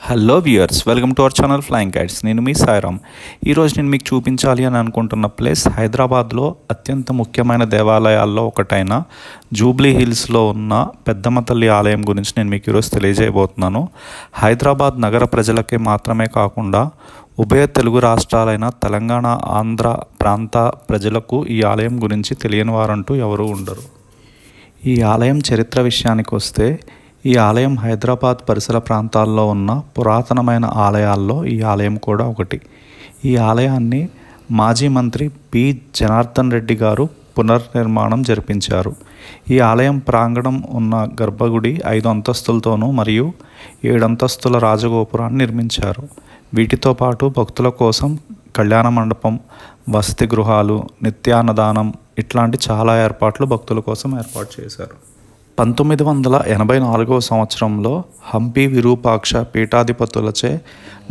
Hello viewers, welcome to our channel flying kites. నేను మీ సాయిరామ్. ఈరోజు నేను మీకు చూపించాలి అని అనుకుంటున్న ప్లేస్ హైదరాబాద్లో అత్యంత ముఖ్యమైన దేవాలయాల్లో ఒకటైన జూబ్లీ హిల్స్లో ఉన్న పెద్దమ్మ తల్లి ఆలయం గురించి నేను మీకు ఈరోజు తెలియజేయబోతున్నాను. హైదరాబాద్ నగర ప్రజలకే మాత్రమే కాకుండా ఉభయ తెలుగు రాష్ట్రాలైన తెలంగాణ, ఆంధ్ర ప్రాంత ప్రజలకు ఈ ఆలయం గురించి తెలియని వారంటూ ఎవరూ ఉండరు. ఈ ఆలయం చరిత్ర విషయానికి వస్తే, ఈ ఆలయం హైదరాబాద్ పరిసర ప్రాంతాల్లో ఉన్న పురాతనమైన ఆలయాల్లో ఈ ఆలయం కూడా ఒకటి. ఈ ఆలయాన్ని మాజీ మంత్రి పి జనార్దన్ రెడ్డి గారు పునర్నిర్మాణం జరిపించారు. ఈ ఆలయం ప్రాంగణం ఉన్న గర్భగుడి 5 అంతస్తులతోనూ మరియు 7 అంతస్తుల రాజగోపురాన్ని నిర్మించారు. వీటితో పాటు భక్తుల కోసం కళ్యాణ మండపం, వసతి గృహాలు, నిత్యాన్నదానం ఇట్లాంటి చాలా ఏర్పాట్లు భక్తుల కోసం ఏర్పాటు చేశారు. 1984 సంవత్సరంలో హంపి విరూపాక్ష పీఠాధిపతులచే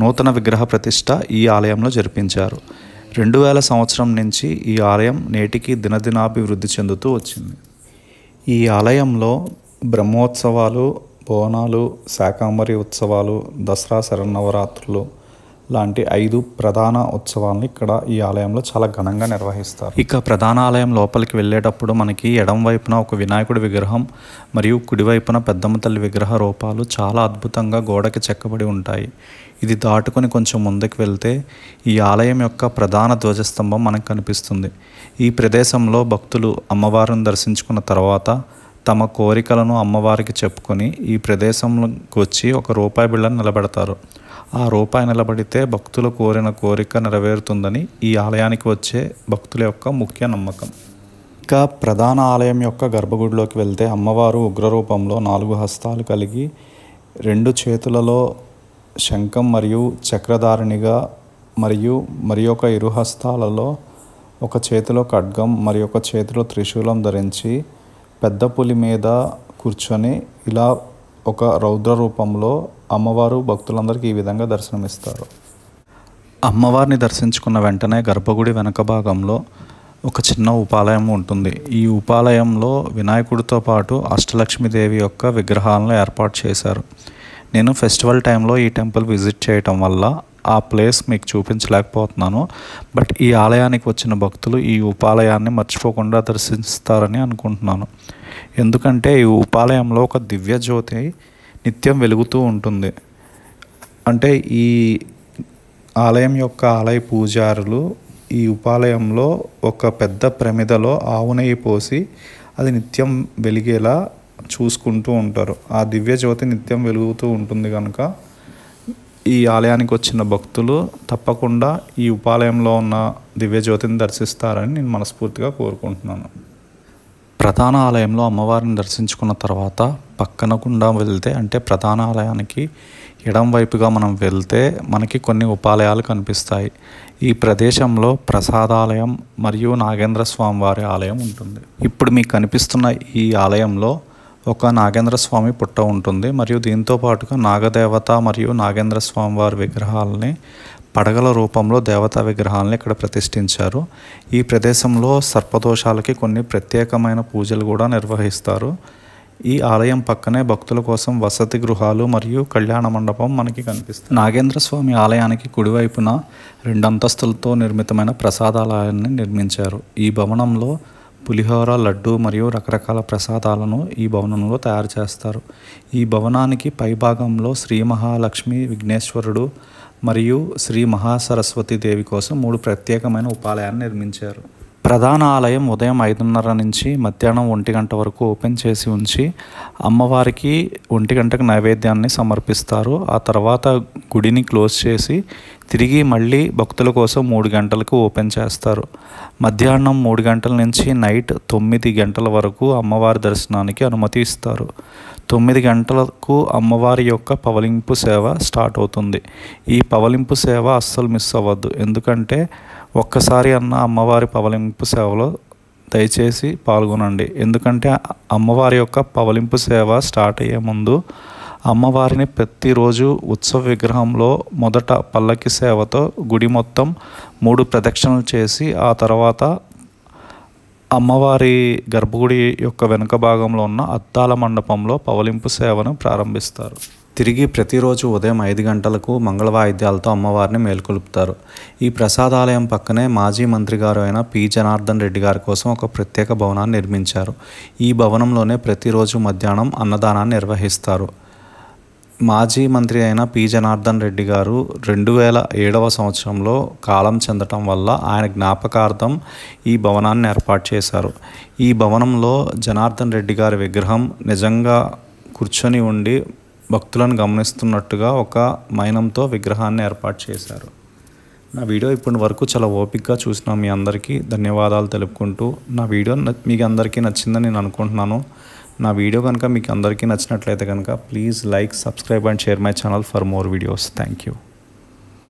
నూతన విగ్రహ ప్రతిష్ట ఈ ఆలయంలో జరిపించారు. 2000 సంవత్సరం నుంచి ఈ ఆలయం నేటికి దినదినాభివృద్ధి చెందుతూ వచ్చింది. ఈ ఆలయంలో బ్రహ్మోత్సవాలు, బోనాలు, శాకంబరి ఉత్సవాలు, దసరా శరన్నవరాత్రులు లాంటి 5 ప్రధాన ఉత్సవాలను ఇక్కడ ఈ ఆలయంలో చాలా ఘనంగా నిర్వహిస్తారు. ఇక ప్రధాన ఆలయం లోపలికి వెళ్ళేటప్పుడు మనకి ఎడం వైపున ఒక వినాయకుడి విగ్రహం మరియు కుడివైపున పెద్దమ్మ తల్లి విగ్రహ రూపాలు చాలా అద్భుతంగా గోడకి చెక్కబడి ఉంటాయి. ఇది దాటుకొని కొంచెం ముందుకు వెళ్తే ఈ ఆలయం యొక్క ప్రధాన ధ్వజస్తంభం మనకు కనిపిస్తుంది. ఈ ప్రదేశంలో భక్తులు అమ్మవారిని దర్శించుకున్న తర్వాత తమ కోరికలను అమ్మవారికి చెప్పుకొని ఈ ప్రదేశంలోకి వచ్చి ఒక రూపాయి బిళ్ళను నిలబెడతారు. ఆ రూపాయి నిలబడితే భక్తులు కోరిన కోరిక నెరవేరుతుందని ఈ ఆలయానికి వచ్చే భక్తుల యొక్క ముఖ్య నమ్మకం. ఇక ప్రధాన ఆలయం యొక్క గర్భగుడిలోకి వెళ్తే అమ్మవారు ఉగ్రరూపంలో 4 హస్తాలు కలిగి 2 చేతులలో శంఖం మరియు చక్రధారిణిగా మరి ఒక 2 హస్తాలలో ఒక చేతిలో ఖడ్గం మరి ఒక చేతిలో త్రిశూలం ధరించి పెద్ద పులి మీద కూర్చొని ఇలా ఒక రౌద్ర రూపంలో అమ్మవారు భక్తులందరికీ ఈ విధంగా దర్శనమిస్తారు. అమ్మవారిని దర్శించుకున్న వెంటనే గర్భగుడి వెనక భాగంలో ఒక చిన్న ఉపాలయం ఉంటుంది. ఈ ఉపాలయంలో వినాయకుడితో పాటు అష్టలక్ష్మీదేవి యొక్క విగ్రహాలను ఏర్పాటు చేశారు. నేను ఫెస్టివల్ టైంలో ఈ టెంపుల్ విజిట్ చేయటం వల్ల ఆ ప్లేస్ మీకు చూపించలేకపోతున్నాను. బట్ ఈ ఆలయానికి వచ్చిన భక్తులు ఈ ఉపాలయాన్ని మర్చిపోకుండా దర్శిస్తారని అనుకుంటున్నాను. ఎందుకంటే ఈ ఉపాలయంలో ఒక దివ్య జ్యోతి నిత్యం వెలుగుతూ ఉంటుంది. అంటే ఈ ఆలయం యొక్క ఆలయ పూజారులు ఈ ఉపాలయంలో ఒక పెద్ద ప్రమిదలో ఆవు నెయ్యి పోసి అది నిత్యం వెలిగేలా చూసుకుంటూ ఉంటారు. ఆ దివ్య జ్యోతి నిత్యం వెలుగుతూ ఉంటుంది కనుక ఈ ఆలయానికి వచ్చిన భక్తులు తప్పకుండా ఈ ఉపాలయంలో ఉన్న దివ్య జ్యోతిని దర్శిస్తారని నేను మనస్ఫూర్తిగా కోరుకుంటున్నాను. ప్రధాన ఆలయంలో అమ్మవారిని దర్శించుకున్న తర్వాత పక్కన గుండా వెళ్తే, అంటే ప్రధాన ఆలయానికి ఎడం వైపుగా మనం వెళ్తే మనకి కొన్ని ఉపాలయాలు కనిపిస్తాయి. ఈ ప్రదేశంలో ప్రసాదాలయం మరియు నాగేంద్ర స్వామి వారి ఆలయం ఉంటుంది. ఇప్పుడు మీకు కనిపిస్తున్న ఈ ఆలయంలో ఒక నాగేంద్ర స్వామి పుట్ట ఉంటుంది మరియు దీంతో పాటుగా నాగదేవత మరియు నాగేంద్ర స్వామి వారి విగ్రహాలని పడగల రూపంలో దేవతా విగ్రహాలను ఇక్కడ ప్రతిష్ఠించారు. ఈ ప్రదేశంలో సర్పదోషాలకి కొన్ని ప్రత్యేకమైన పూజలు కూడా నిర్వహిస్తారు. ఈ ఆలయం పక్కనే భక్తుల కోసం వసతి గృహాలు మరియు కళ్యాణ మండపం మనకి కనిపిస్తుంది. నాగేంద్ర స్వామి ఆలయానికి కుడివైపున 2 అంతస్తులతో నిర్మితమైన ప్రసాదాలయాన్ని నిర్మించారు. ఈ భవనంలో పులిహోర, లడ్డు మరియు రకరకాల ప్రసాదాలను ఈ భవనంలో తయారు చేస్తారు. ఈ భవనానికి పైభాగంలో శ్రీ మహాలక్ష్మి, విఘ్నేశ్వరుడు మరియు శ్రీ మహాసరస్వతి దేవి కోసం 3 ప్రత్యేకమైన ఉపాలయాన్ని నిర్మించారు. ప్రధాన ఆలయం ఉదయం 5:30 నుంచి మధ్యాహ్నం 1 గంట వరకు ఓపెన్ చేసి ఉంచి అమ్మవారికి 1 గంటకు నైవేద్యాన్ని సమర్పిస్తారు. ఆ తర్వాత గుడిని క్లోజ్ చేసి తిరిగి మళ్ళీ భక్తుల కోసం 3 గంటలకు ఓపెన్ చేస్తారు. మధ్యాహ్నం 3 గంటల నుంచి నైట్ 9 గంటల వరకు అమ్మవారి దర్శనానికి అనుమతి ఇస్తారు. 9 గంటలకు అమ్మవారి యొక్క పవలింపు సేవ స్టార్ట్ అవుతుంది. ఈ పవలింపు సేవ అస్సలు మిస్ అవ్వద్దు. ఎందుకంటే ఒక్కసారి అన్న అమ్మవారి పవలింపు సేవలో దయచేసి పాల్గొనండి. ఎందుకంటే అమ్మవారి యొక్క పవలింపు సేవ స్టార్ట్ అయ్యే ముందు అమ్మవారిని ప్రతిరోజు ఉత్సవ విగ్రహంలో మొదట పల్లకి సేవతో గుడి మొత్తం 3 ప్రదక్షిణలు చేసి ఆ తర్వాత అమ్మవారి గర్భగుడి యొక్క వెనుక భాగంలో ఉన్న అద్దాల మండపంలో పవలింపు సేవను ప్రారంభిస్తారు. తిరిగి ప్రతిరోజు ఉదయం 5 గంటలకు మంగళ వాయిద్యాలతో అమ్మవారిని మేల్కొలుపుతారు. ఈ ప్రసాదాలయం పక్కనే మాజీ మంత్రి గారు అయిన పి. జనార్దన్ రెడ్డి గారి కోసం ఒక ప్రత్యేక భవనాన్ని నిర్మించారు. ఈ భవనంలోనే ప్రతిరోజు మధ్యాహ్నం అన్నదానాన్ని నిర్వహిస్తారు. మాజీ మంత్రి అయిన పి. జనార్దన్ రెడ్డి గారు 2007వ సంవత్సరంలో కాలం చెందటం వల్ల ఆయన జ్ఞాపకార్థం ఈ భవనాన్ని ఏర్పాటు చేశారు. ఈ భవనంలో జనార్దన్ రెడ్డి గారి విగ్రహం నిజంగా కూర్చొని ఉండి భక్తులను గమనిస్తున్నట్టుగా ఒక మైనంతో విగ్రహాన్ని ఏర్పాటు చేశారు. నా వీడియో ఇప్పటి వరకు చాలా ఓపికగా చూసిన మీ అందరికీ ధన్యవాదాలు తెలుపుకుంటూ, నా వీడియో మీకు అందరికీ నచ్చిందని నేను అనుకుంటున్నాను. నా వీడియో కనుక మీకు అందరికీ నచ్చినట్లయితే కనుక please like, subscribe and share my channel for more videos. Thank you.